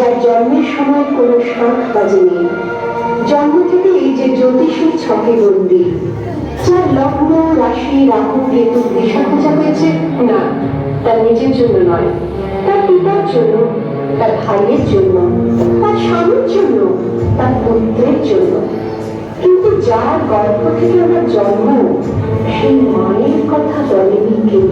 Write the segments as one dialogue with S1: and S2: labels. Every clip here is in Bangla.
S1: যার জন্মের সময় কোনো শাঁখ বাজেনি, জন্ম থেকে এই যে জ্যোতিষীর ছকে বন্দী, যার লগ্ন রাশি রাহু কেতু দিশা খোঁজা হয়েছে না, তার নিজের জন্য নয়, তার পিতার জন্য, তার ভাইয়ের জন্য, তার স্বামীর জন্য, তার পুত্রের জন্য। কিন্তু যার গর্ভ থেকে আমার জন্ম, সেই মায়ের কথা বলেনি কেউ।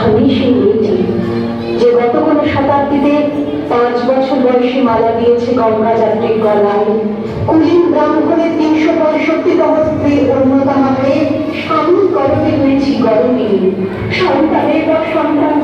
S1: আমি সেই মেয়েটি যে গত কোনো শতাব্দীতে 5 বছর বয়সে মালা দিয়েছে গঙ্গা যাত্রীর গলায়, কুলীন ব্রাহ্মণের 365তম স্ত্রীর অন্যতম হয়ে স্বামীর গর্ভে হয়েছি গরমিনী, সন্তানের পর সন্তান